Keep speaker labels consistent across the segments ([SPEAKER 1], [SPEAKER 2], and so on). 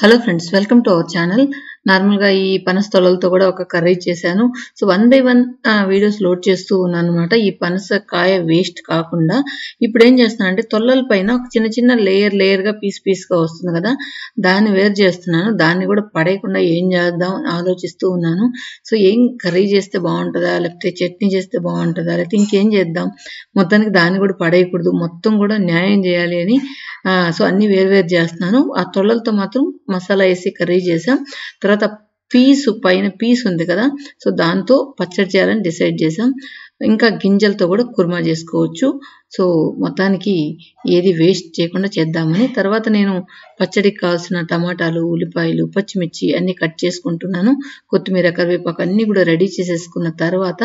[SPEAKER 1] Hello friends, welcome to our channel. నార్మల్గా ఈ పనస తొలలతో కూడా ఒక కర్రీ చేశాను. సో 1 by 1 వీడియోస్ లోడ్ చేస్తూ ఉన్నాను అనమాట. ఈ పనసకాయ వేస్ట్ కాకుండా ఇప్పుడు ఏం చేస్తున్నానంటే తొలల పైన ఒక చిన్న చిన్న లేయర్గా పీస్గా వస్తుంది కదా, దాన్ని వేరు చేస్తున్నాను. దాన్ని కూడా పడేయకుండా ఏం చేద్దాం ఆలోచిస్తూ ఉన్నాను. సో ఏం కర్రీ చేస్తే బాగుంటుందా, లేకపోతే చట్నీ చేస్తే బాగుంటుందా, లేకపోతే ఇంకేం చేద్దాం, మొత్తానికి దాన్ని కూడా పడేయకూడదు, మొత్తం కూడా న్యాయం చేయాలి అని సో అన్ని వేరు చేస్తున్నాను. ఆ తొలలతో మాత్రం మసాలా వేసి కర్రీ చేసాం. తర్వాత పైన పీస్ ఉంది కదా, సో దాంతో పచ్చడి చేయాలని డిసైడ్ చేసాం. ఇంకా గింజలతో కూడా కుర్మా చేసుకోవచ్చు. సో మొత్తానికి ఏది వేస్ట్ చేయకుండా చేద్దామని తర్వాత నేను పచ్చడికి కావాల్సిన టమాటాలు, ఉల్లిపాయలు, పచ్చిమిర్చి అన్ని కట్ చేసుకుంటున్నాను. కొత్తిమీర, కరివేపాకు అన్ని కూడా రెడీ చేసేసుకున్న తర్వాత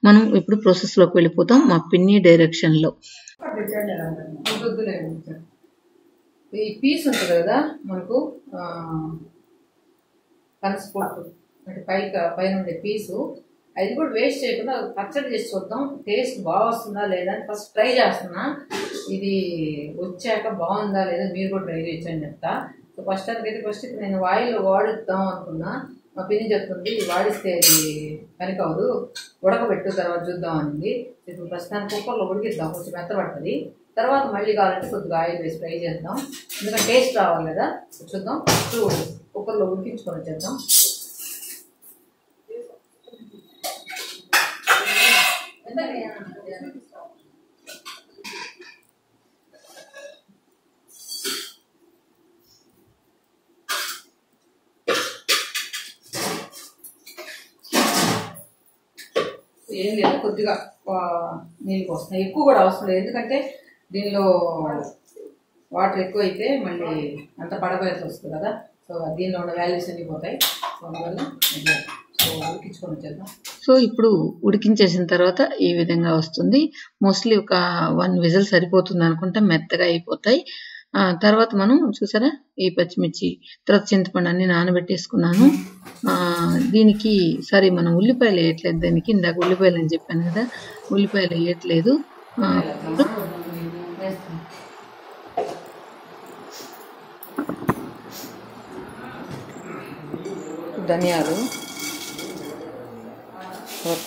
[SPEAKER 1] మనం ఇప్పుడు ప్రాసెస్లోకి వెళ్ళిపోతాం మా పిన్ని డైరెక్షన్లో. ఈ పీస్ ఉంటుంది కదా మనకు పనసపొట్టు అంటే పైన ఉండే పీసు, అది కూడా వేస్ట్ చేయకుండా పచ్చడి చేసి చూద్దాం టేస్ట్ బాగా వస్తుందా లేదా అని ఫస్ట్ ట్రై చేస్తున్నా. ఇది వచ్చాక బాగుందా లేదా మీరు కూడా ట్రై చేయొచ్చని చెప్తా. సో ఫస్ట్ ఇప్పుడు నేను ఆయిల్ వాడుద్దాం అనుకున్నా. మా పిన్ని చెప్తుంది వాడిస్తే అది పని కాదు, ఉడకబెట్టు తర్వాత చూద్దాం అనింది. ఇప్పుడు ప్రస్తుతానికి కుక్కర్లో ఉడికిద్దాం, కొంచెం మెత్తబడుతుంది. తర్వాత మళ్ళీ కావాలంటే కొద్దిగా ఆయిల్ వేసి ఫ్రై చేద్దాం, ఎందుకంటే టేస్ట్ రావాలి కదా. చూద్దాం, కుక్కర్లో ఉడికించుకొని వచ్చేద్దాం. ఏం లేదు, కొద్దిగా నీళ్ళు పోస్తున్నాయి, ఎక్కువ కూడా అవసరం లేదు, ఎందుకంటే దీనిలో వాటర్ ఎక్కువ అయితే మళ్ళీ అంత పడవేసి వస్తుంది కదా. సో దీనిలో ఉన్న వాల్యూస్ అన్నీ పోతాయి. సో అందువల్ల సో ఉడికించుకొని వచ్చేద్దాం. సో ఇప్పుడు ఉడికించేసిన తర్వాత ఈ విధంగా వస్తుంది. మోస్ట్లీ ఒక 1 విజిల్ సరిపోతుంది అనుకుంటా, మెత్తగా అయిపోతాయి. తర్వాత మనం చూసారా ఈ పచ్చిమిర్చి, తర్వాత చింతపండు అన్ని నానబెట్టేసుకున్నాను. దీనికి సారీ మనం ఉల్లిపాయలు వేయట్లేదు, దీనికి ఇందాక ఉల్లిపాయలు అని చెప్పాను కదా, ఉల్లిపాయలు వేయట్లేదు. ధనియాలు,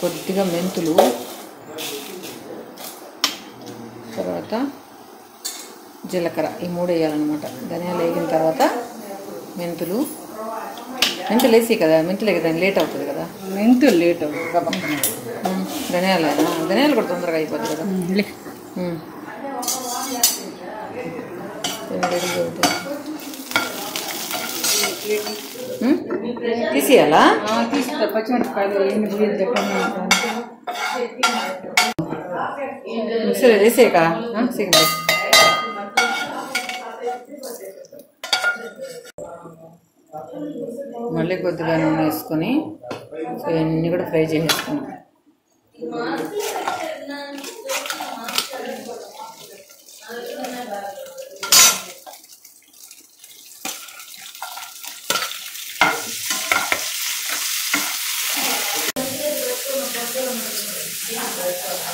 [SPEAKER 1] కొద్దిగా మెంతులు, తర్వాత జీలకర్ర, ఈ 3 వేయాలన్నమాట. ధనియాలు వేగిన తర్వాత మెంతులు వేసి కదా, మెంతులు వేయడానికి లేట్ అవుతుంది కదా, మెంతులు లేట్ అవుతుంది. ధనియాలు కూడా తొందరగా అయిపోతుంది కదా. తీసేయాలా? మిక్సర్ వేసేకా సిగ్నల్. మళ్ళీ కొద్దిగా నూనె వేసుకొని సో ఇవన్నీ కూడా ఫ్రై చేసేసుకున్నాం.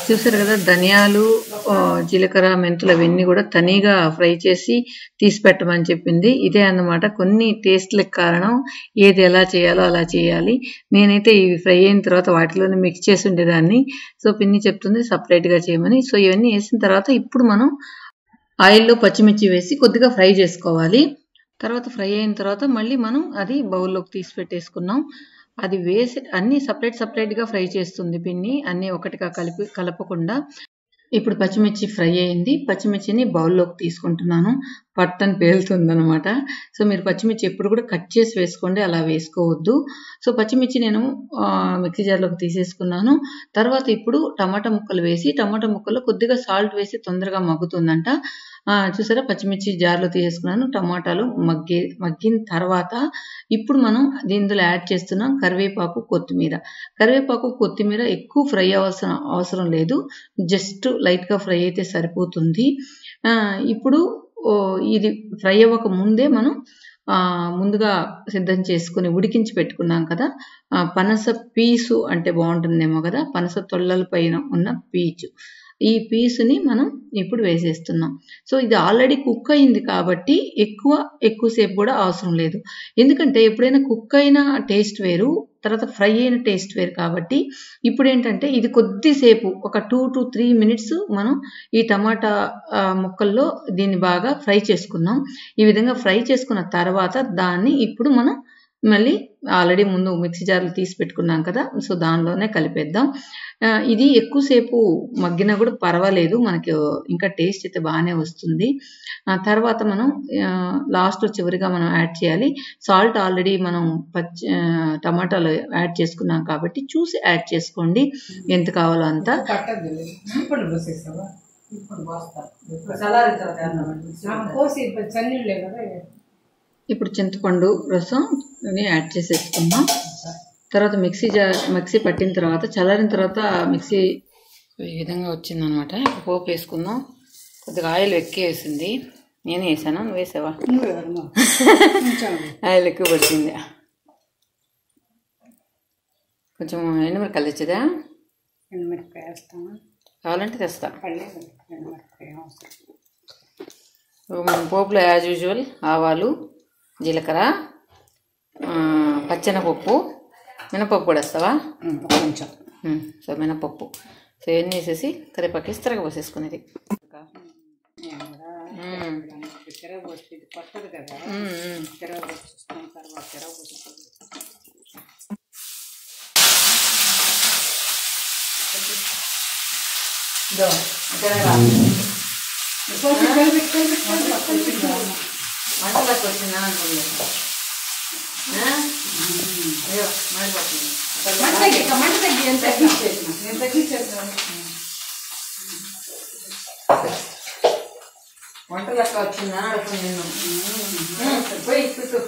[SPEAKER 1] చూసారు కదా, ధనియాలు, జీలకర్ర, మెంతులు అవన్నీ కూడా తనీగా ఫ్రై చేసి తీసి పెట్టమని చెప్పింది. ఇదే అన్నమాట కొన్ని టేస్ట్లకు కారణం. ఏది ఎలా చేయాలో అలా చేయాలి. నేనైతే ఇవి ఫ్రై అయిన తర్వాత వాటిలోనే మిక్స్ చేసి ఉండేదాన్ని. సో పిన్ని చెప్తుంది సపరేట్గా చేయమని. సో ఇవన్నీ వేసిన తర్వాత ఇప్పుడు మనం ఆయిల్లో పచ్చిమిర్చి వేసి కొద్దిగా ఫ్రై చేసుకోవాలి. తర్వాత ఫ్రై అయిన తర్వాత మళ్ళీ మనం అది బౌల్లోకి తీసి పెట్టేసుకున్నాం. అది వేసి అన్నీ సపరేట్గా ఫ్రై చేస్తుంది పిన్ని, అన్నీ ఒకటిగా కలపకుండా. ఇప్పుడు పచ్చిమిర్చి ఫ్రై అయింది. పచ్చిమిర్చిని బౌల్లోకి తీసుకుంటున్నాను. పట్టని పేలుతుందనమాట. సో మీరు పచ్చిమిర్చి ఎప్పుడు కూడా కట్ చేసి వేసుకోండి, అలా వేసుకోవద్దు. సో పచ్చిమిర్చి నేను మిక్సీ జార్లోకి తీసేసుకున్నాను. తర్వాత ఇప్పుడు టమాటా ముక్కలు వేసి, టమాటా ముక్కల్లో కొద్దిగా సాల్ట్ వేసి తొందరగా మగ్గుతుందంట. చూసారా, పచ్చిమిర్చి జార్లో తీసేసుకున్నాను. టమాటాలు మగ్గిన తర్వాత ఇప్పుడు మనం దీనిలో యాడ్ చేస్తున్నాం కరివేపాకు, కొత్తిమీర. ఎక్కువ ఫ్రై అవసరం లేదు, జస్ట్ లైట్గా ఫ్రై అయితే సరిపోతుంది. ఇప్పుడు ఇది ఫ్రై అవ్వక ముందే మనం ముందుగా సిద్ధం చేసుకుని ఉడికించి పెట్టుకున్నాం కదా పనస పీసు, అంటే బాగుంటుందేమో కదా, పనస తొల్లల పైన ఉన్న పీచు, ఈ పీస్ని మనం ఇప్పుడు వేసేస్తున్నాం. సో ఇది ఆల్రెడీ కుక్ అయింది కాబట్టి ఎక్కువసేపు కూడా అవసరం లేదు. ఎందుకంటే ఎప్పుడైనా కుక్ అయిన టేస్ట్ వేరు, తర్వాత ఫ్రై అయిన టేస్ట్ వేరు. కాబట్టి ఇప్పుడు ఏంటంటే ఇది కొద్దిసేపు ఒక 2 to 3 minutes మనం ఈ టమాటా ముక్కల్లో దీన్ని బాగా ఫ్రై చేసుకున్నాం. ఈ విధంగా ఫ్రై చేసుకున్న తర్వాత దాన్ని ఇప్పుడు మనం మళ్ళీ ఆల్రెడీ ముందు మిక్సీ జార్లు తీసి పెట్టుకున్నాం కదా, సో దానిలోనే కలిపేద్దాం. ఇది ఎక్కువసేపు మగ్గినా కూడా పర్వాలేదు, మనకి ఇంకా టేస్ట్ అయితే బాగానే వస్తుంది. తర్వాత మనం లాస్ట్లో చివరిగా మనం యాడ్ చేయాలి సాల్ట్. ఆల్రెడీ మనం టమాటాలు యాడ్ చేసుకున్నాం కాబట్టి చూసి యాడ్ చేసుకోండి ఎంత కావాలో అంత. ఇప్పుడు చింతపండు రసం యాడ్ చేసేసుకుందాం. తర్వాత మిక్సీ పట్టిన తర్వాత చల్లారిన తర్వాత మిక్సీ ఈ విధంగా వచ్చిందనమాట. ఇప్పుడు పోపు వేసుకుందాం. కొద్దిగా ఆయిల్ ఎక్కువ వేసింది, నేనే వేసాను, నువ్వు వేసావా? ఆయిల్ ఎక్కువ పడుతుంది. కొంచెం ఎండుమిరకాయలు తెచ్చదా?
[SPEAKER 2] ఎండుమిరకాయ వేస్తాను,
[SPEAKER 1] కావాలంటే తెస్తా. మనం పోపులో యాజ్ యూజువల్ ఆవాలు, జీలకర్ర, పచ్చెనపప్పు, మినపప్పు కూడా వేస్తావా?
[SPEAKER 2] కొంచెం.
[SPEAKER 1] సో మినపప్పు, సో ఇవన్నీ వేసేసి కరివేపాకేసి తిరగబోసేసుకునేది.
[SPEAKER 2] తిరగబోసి కొత్తది కదా, తిరగబోసుకున్న తర్వాత తిరగబోసుకుంటాం.
[SPEAKER 1] మంటలకు వచ్చిందా అనుకోండి. అయ్యో మాడిపోతుంది. వంట లెక్క వచ్చిందా అనుకోండి. నేను పోయి చుట్టూ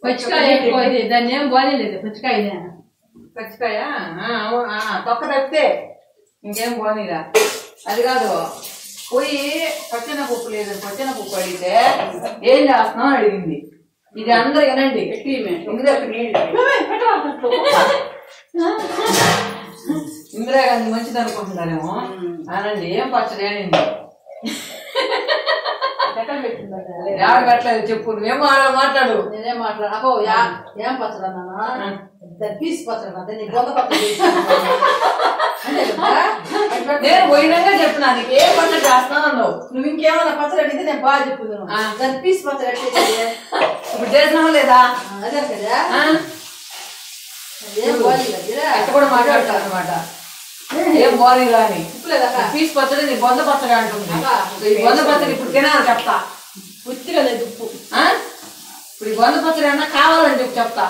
[SPEAKER 2] పచ్చికాయ ఎక్కువ, దాన్ని ఏం బాగాలేదు.
[SPEAKER 1] పచ్చికాయ తొక్క తప్పితే ఇంకేం బాగుందిరా. అది కాదు, పోయి పచ్చెనపప్పు లేదు, పచ్చెనపప్పు అడిగితే ఏం చేస్తున్నావు అడిగింది. ఇది అందరు వినండి, ఇందిరాగాంధీ మంచిది అనుకుంటున్నారేమో అనండి. ఏం పచ్చడి అనింది. ఎవరు పెట్టలేదు చెప్పు, నువ్వేమో మాట్లాడు.
[SPEAKER 2] నేనేం మాట్లాడు. ఏం పచ్చడి అన్నా? పీస్ పచ్చడి, నీ బొంద పచ్చడి.
[SPEAKER 1] నేను పోయినాక చెప్పినా నీకు ఏ పచ్చడి చేస్తాను.
[SPEAKER 2] నువ్వు ఇంకేమన్నా పచ్చడి అడిగితే నేను బాగా చెప్పుదును. దాని పీస్ పచ్చడి
[SPEAKER 1] ఇప్పుడు చేసినావా లేదా?
[SPEAKER 2] అదే కదా,
[SPEAKER 1] అట్ట కూడా మాట్లాడతాను అనమాట. ఏం బాగా అని పీస్ పచ్చడి నీ బొంద పచ్చడి అంటుంది. ఈ బొంద పచ్చడి ఇప్పుడు తినాలి చెప్తా.
[SPEAKER 2] ఉత్తిగా లేదు ఉప్పు.
[SPEAKER 1] ఇప్పుడు ఈ బొంద పచ్చడి అన్నా కావాలని చెప్పి చెప్తా.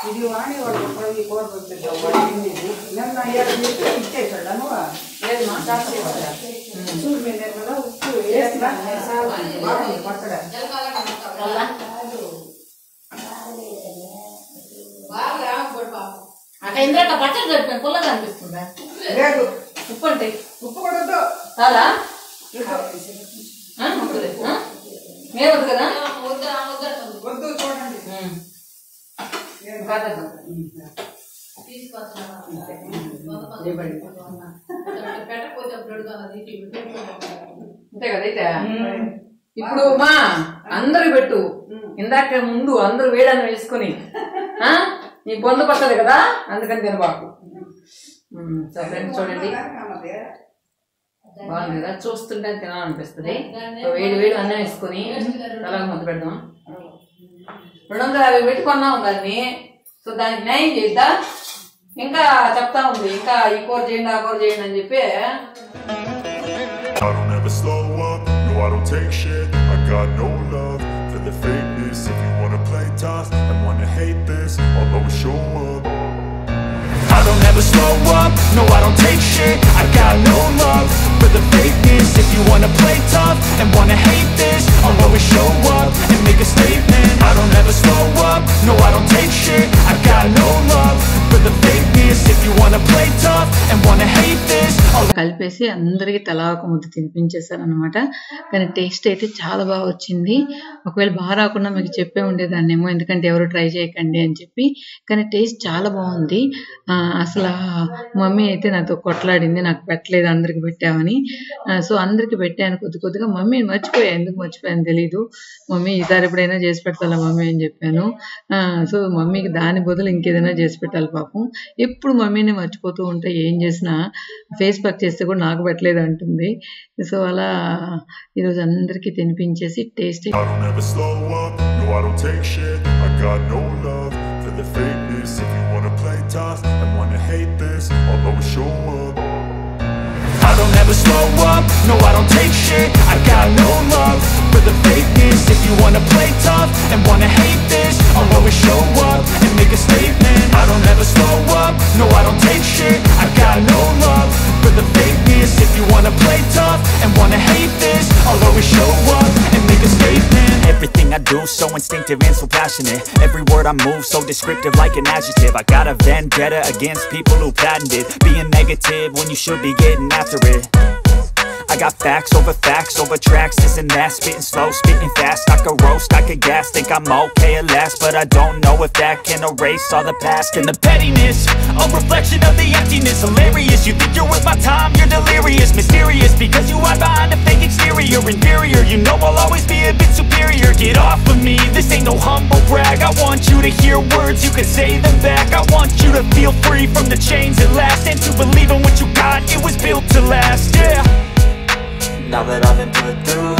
[SPEAKER 2] ఇది వాణి వాడు కూర ఇచ్చేసాడు నువ్వు చూడు మీద ఉప్పు పచ్చడా
[SPEAKER 1] అక్కడ ఇంద్రాక పచ్చడి చెప్పాను, పుల్లగా అనిపిస్తుందా?
[SPEAKER 2] లేదు,
[SPEAKER 1] ఉప్పు అంటే
[SPEAKER 2] ఉప్పు కూడా వద్దు.
[SPEAKER 1] చాలా మీరు వద్దు కదా,
[SPEAKER 2] వద్దు చూడండి.
[SPEAKER 1] అంతే కదా. అయితే ఇప్పుడు మా అందరు పెట్టు. ఇందాక ముందు అందరూ వేడని వేసుకుని నీ బొంద పట్టదు కదా, అందుకని తినబాకు. ఫ్రెండ్స్ చూడండి, బాగుంది కదా, చూస్తుంటే తినాలనిపిస్తుంది. వేడి వేడి అన్నం వేసుకుని అలాగే ముద్ద పెడదాం. 250 పెట్టుకున్నాం దాన్ని. సో దానికి న్యాయం చేద్దా, ఇంకా చెప్తా ఉంది, ఇంకా ఈ కూర చేయండి ఆ కూర చేయండి అని చెప్పి.
[SPEAKER 3] I don't ever slow up, no I don't take shit. I got no love for the fakeness. If you wanna play tough and wanna hate this, I'll always show up. I don't ever slow up, no I don't take shit. I got no love for the fakeness. If you wanna play tough and wanna hate this, I'll always show up and make a statement. I don't ever slow up, no I don't take shit. I got no love for the fakeness. If you wanna play tough and wanna hate this, I'll
[SPEAKER 1] చెప్పేసి అందరికీ తలా ఒక ముద్ద తినిపించేశాను అనమాట. కానీ taste అయితే చాలా బాగా వచ్చింది. ఒకవేళ బాగా రాకుండా మీకు చెప్పే ఉండేదాన్నేమో, ఎందుకంటే ఎవరు ట్రై చేయకండి అని చెప్పి. కానీ టేస్ట్ చాలా బాగుంది. అసలు మమ్మీ అయితే నాతో కొట్లాడింది, నాకు పెట్టలేదు, అందరికి పెట్టామని. సో అందరికి పెట్టాను కొద్ది కొద్దిగా. మమ్మీ మర్చిపోయా, ఎందుకు మర్చిపోయాను తెలీదు. మమ్మీ ఈసారి ఎప్పుడైనా చేసి పెట్టాలా మమ్మీ అని చెప్పాను. సో మమ్మీకి దాని బదులు ఇంకేదైనా చేసి పెట్టాలి పాపం. ఎప్పుడు మమ్మీని మర్చిపోతూ ఉంటే ఏం చేసినా ఫేస్ ప్యాక్ చేస్తే కూడా నాకు పెట్టలేదు అంటుంది. సో అలా ఈరోజు అందరికీ తినిపించేసి taste
[SPEAKER 3] I don't ever slow up, no I don't take shit. I got no love for the fakeness. If you wanna play tough and wanna hate this, I'll always show up. I don't ever slow up, no I don't take shit. I got no love for the fakeness. If you wanna play tough and wanna hate this, I'll always show up and make a statement. I don't ever slow up, no I don't take shit. I got no love for the fakeness. If you wanna play tough and wanna hate this, I'll always show up and make a statement.
[SPEAKER 4] Everything I do so instinctive and so passionate. Every word I move so descriptive like an adjective. I got a vendetta against people who patented being negative when you should be getting after it. I got facts over tracks, this and that. Spitting slow, spitting fast. I could roast, I could gas. Think I'm okay at last, but I don't know if that can erase all the past. And the pettiness, a reflection of the emptiness. Hilarious, you think you're worth my time, you're delirious. Mysterious, because you hide behind a fake exterior. Inferior, you know I'll always be a bit superior. Get off of me, this ain't no humble brag. I want you to hear words, you can say them back. I want you to feel free from the chains at last, and to believe in what you got, it was built to last, yeah.
[SPEAKER 5] Now that I've been put through